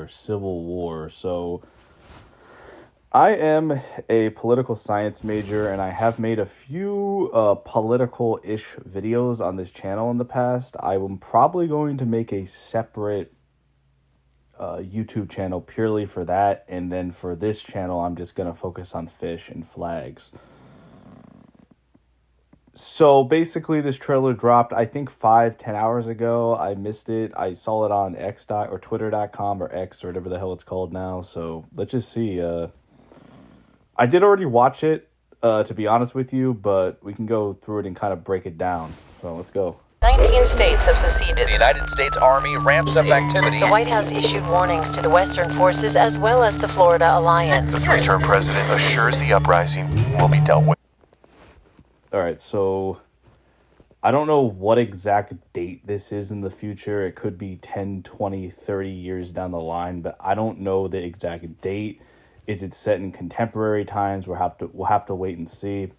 Civil War. So I am a political science major, and I have made a few political-ish videos on this channel in the past. I am probably going to make a separate YouTube channel purely for that, and then for this channel, I'm just going to focus on fish and flags. So basically, this trailer dropped, I think, 5-10 hours ago. I missed it. I saw it on or Twitter.com or X or whatever the hell it's called now. So let's just see. I did already watch it, to be honest with you, but we can go through it and kind of break it down. So let's go. 19 states have seceded. The United States Army ramps up activity. The White House issued warnings to the Western forces as well as the Florida Alliance. The three-term president assures the uprising will be dealt with. All right, so I don't know what exact date this is in the future. It could be 10, 20, 30 years down the line, but I don't know the exact date. Is it set in contemporary times? We'll have to wait and see.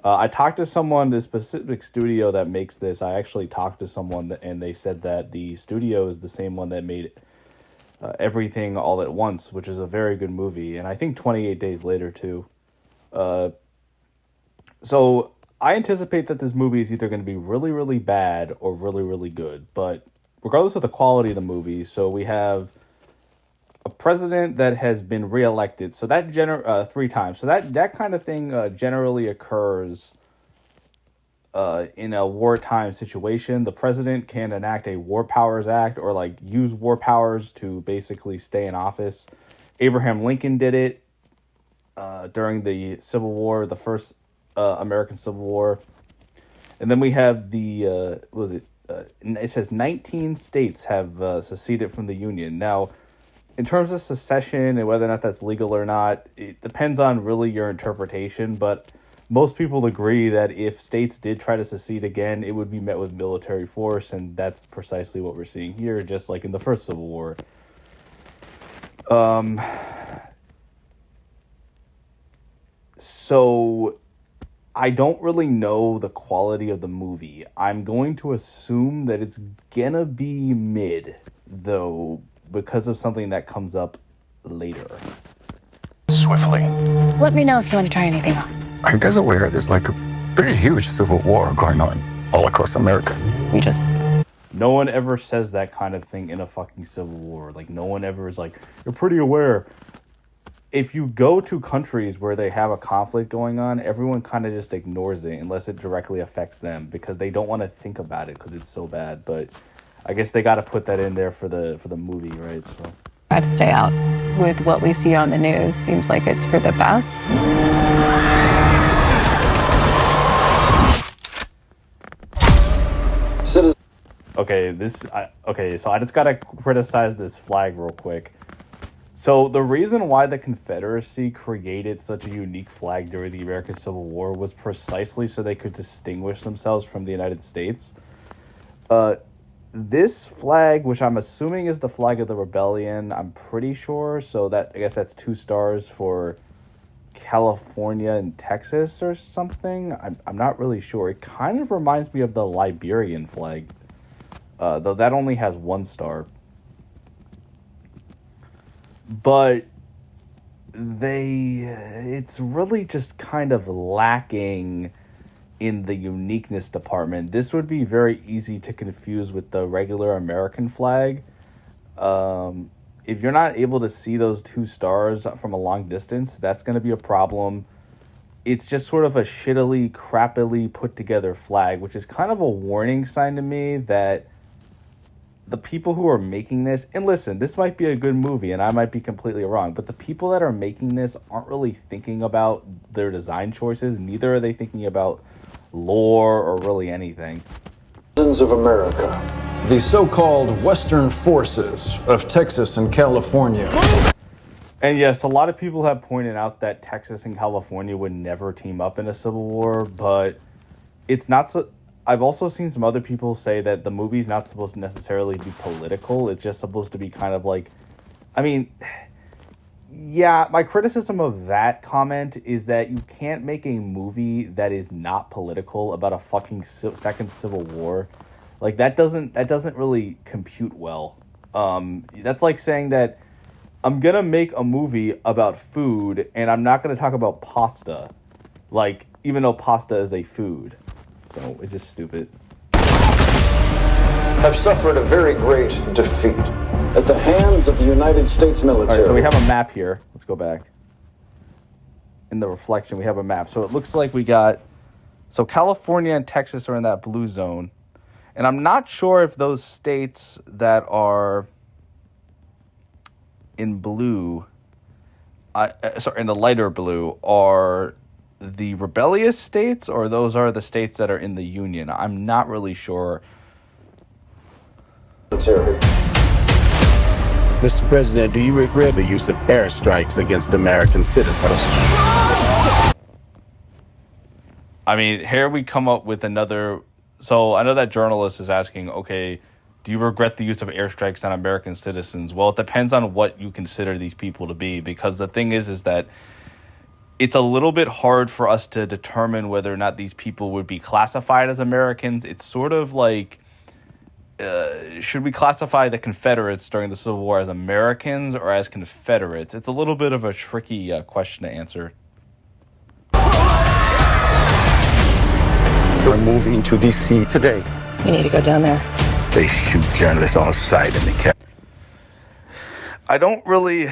I talked to someone, the specific studio that makes this. I actually talked to someone, and they said that the studio is the same one that made Everything All at Once, which is a very good movie, and I think 28 Days Later too. So I anticipate that this movie is either going to be really, really bad or really, really good. But regardless of the quality of the movie, so we have a president that has been reelected. So that 3 times. So that kind of thing generally occurs in a wartime situation. The president can enact a War Powers Act or like use war powers to basically stay in office. Abraham Lincoln did it during the Civil War, the first American Civil War. And then we have the it says 19 states have seceded from the Union. Now, in terms of secession and whether or not that's legal or not, it depends on really your interpretation, but most people agree that if states did try to secede again, it would be met with military force, and that's precisely what we're seeing here, just like in the first Civil War. So I don't really know the quality of the movie. I'm going to assume that it's gonna be mid, though, because of something that comes up later. Swiftly. Let me know if you want to try anything on. Are you guys aware there's like a pretty huge civil war going on all across America? No one ever says that kind of thing in a fucking civil war. Like, no one ever is like, you're pretty aware. If you go to countries where they have a conflict going on, everyone kind of just ignores it unless it directly affects them because they don't want to think about it because it's so bad. But I guess they got to put that in there for the movie, right? So Try to stay out. With what we see on the news, seems like it's for the best. Okay, so I just gotta criticize this flag real quick. So the reason why the Confederacy created such a unique flag during the American Civil War was precisely so they could distinguish themselves from the United States. This flag, which I'm assuming is the flag of the rebellion, I'm pretty sure. So that, I guess that's 2 stars for California and Texas or something. I'm not really sure. It kind of reminds me of the Liberian flag, though that only has 1 star. But it's really just kind of lacking in the uniqueness department. This would be very easy to confuse with the regular American flag. If you're not able to see those 2 stars from a long distance, that's going to be a problem. It's just sort of a shittily, crappily put together flag, which is kind of a warning sign to me that the people who are making this, and listen, this might be a good movie and I might be completely wrong, but the people that are making this aren't really thinking about their design choices. Neither are they thinking about lore or really anything. Citizens of America. The so-called Western forces of Texas and California. And yes, a lot of people have pointed out that Texas and California would never team up in a civil war, but it's not so. I've also seen some other people say that the movie's not supposed to necessarily be political. It's just supposed to be kind of like, I mean, yeah, my criticism of that comment is that you can't make a movie that is not political about a fucking second civil war. Like, that doesn't really compute well. That's like saying that I'm gonna make a movie about food and I'm not gonna talk about pasta, like even though pasta is a food. So it's just stupid. Have suffered a very great defeat at the hands of the United States military. All right, so we have a map here. Let's go back. In the reflection, we have a map. So it looks like we got... So California and Texas are in that blue zone. And I'm not sure if those states that are in blue... sorry, in the lighter blue, are the rebellious states, or those are the states that are in the Union. I'm not really sure. Mr. President, do you regret the use of airstrikes against American citizens? I mean, here we come up with another... So I know that journalist is asking, okay, do you regret the use of airstrikes on American citizens? Well, it depends on what you consider these people to be, because the thing is that it's a little bit hard for us to determine whether or not these people would be classified as Americans. It's sort of like... should we classify the Confederates during the Civil War as Americans or as Confederates? It's a little bit of a tricky question to answer. We're moving to D.C. today. We need to go down there. They shoot journalists on sight in the cap. I don't really...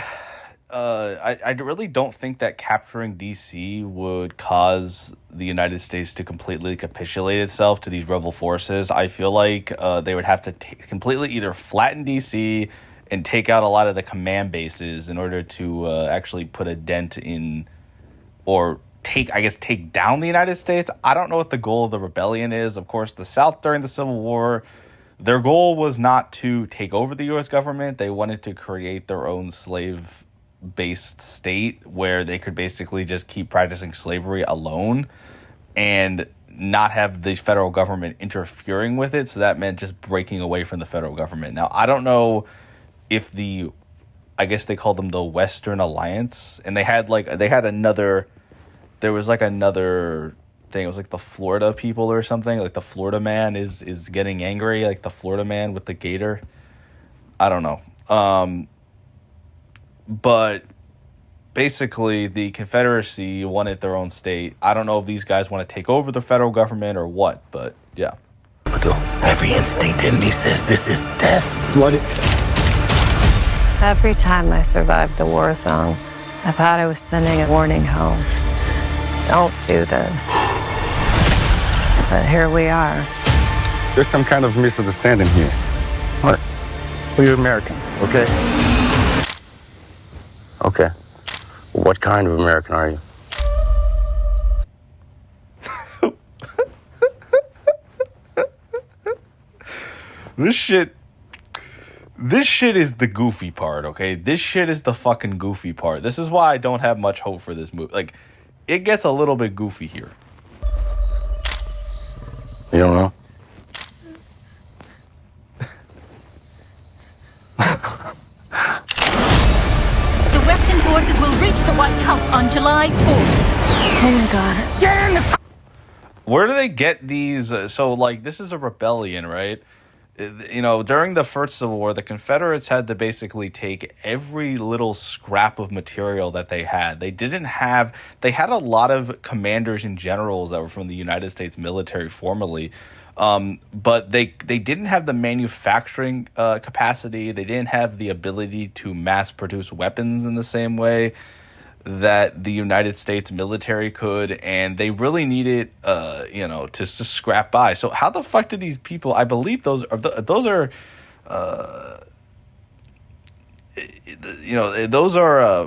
I really don't think that capturing D.C. would cause the United States to completely capitulate itself to these rebel forces. I feel like they would have to completely either flatten D.C. and take out a lot of the command bases in order to actually put a dent in, or take down the United States. I don't know what the goal of the rebellion is. Of course, the South during the Civil War, their goal was not to take over the U.S. government. They wanted to create their own slave-based state where they could basically just keep practicing slavery alone and not have the federal government interfering with it. So that meant just breaking away from the federal government. Now, I don't know if I guess they called them the Western Alliance, and there was another thing. It was like the Florida people or something. Like the Florida man is getting angry, like the Florida man with the gator. I don't know. But basically, the Confederacy wanted their own state. I don't know if these guys want to take over the federal government or what, but yeah. Every instinct in me says this is death. Flooded. Every time I survived the war zone, I thought I was sending a warning home. Don't do this. But here we are. There's some kind of misunderstanding here. What? Well, you're American, okay? Okay. What kind of American are you? This shit is the goofy part, okay? This shit is the fucking goofy part. This is why I don't have much hope for this movie. Like, it gets a little bit goofy here. You don't know? The Western forces will reach the White House on July 4th. Oh my God. Where do they get these? So, like, this is a rebellion, right? You know, during the First Civil War, the Confederates had to basically take every little scrap of material that they had. They had a lot of commanders and generals that were from the United States military formerly, but they didn't have the manufacturing capacity. They didn't have the ability to mass produce weapons in the same way that the United States military could, and they really needed, to scrap by. So how the fuck did these people? I believe those are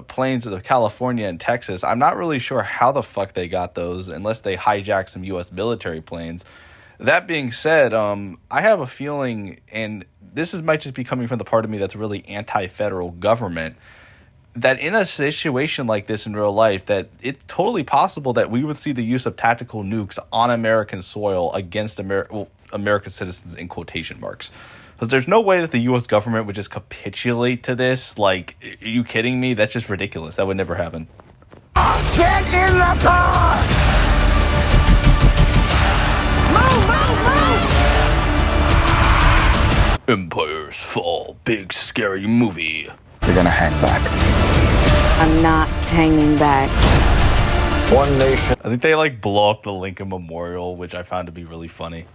planes of California and Texas. I'm not really sure how the fuck they got those, unless they hijacked some U.S. military planes. That being said, I have a feeling, and might just be coming from the part of me that's really anti-federal government, that in a situation like this in real life, that it's totally possible that we would see the use of tactical nukes on American soil against American citizens in quotation marks. Because there's no way that the U.S. government would just capitulate to this. Like, are you kidding me? That's just ridiculous. That would never happen. Get in the car! Move, move, move! Empires Fall, big scary movie. You're gonna hang back. I'm not hanging back. One nation I think they like blow up the Lincoln Memorial, which I found to be really funny.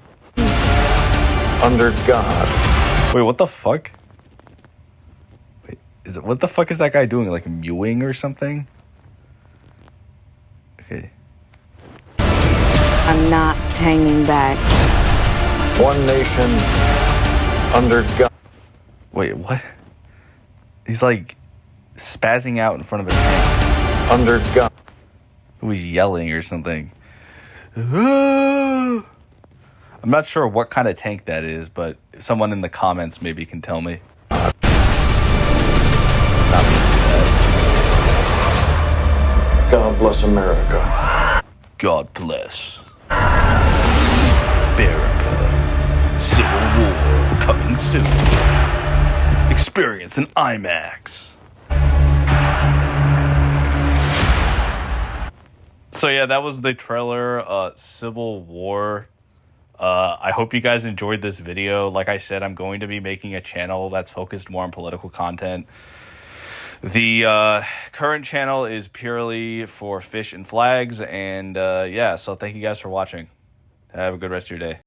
under God. Wait, what the fuck? Wait, what the fuck is that guy doing? Like mewing or something? Okay. I'm not hanging back. One nation under God. Wait, what? He's like spazzing out in front of a tank. Under God. Who was yelling or something. I'm not sure what kind of tank that is, but someone in the comments maybe can tell me. Not me. God bless America. God bless America. Civil War coming soon. Experience in IMAX. So yeah, that was the trailer, Civil War. I hope you guys enjoyed this video. Like I said, I'm going to be making a channel that's focused more on political content. The current channel is purely for fish and flags, and yeah, so thank you guys for watching. Have a good rest of your day.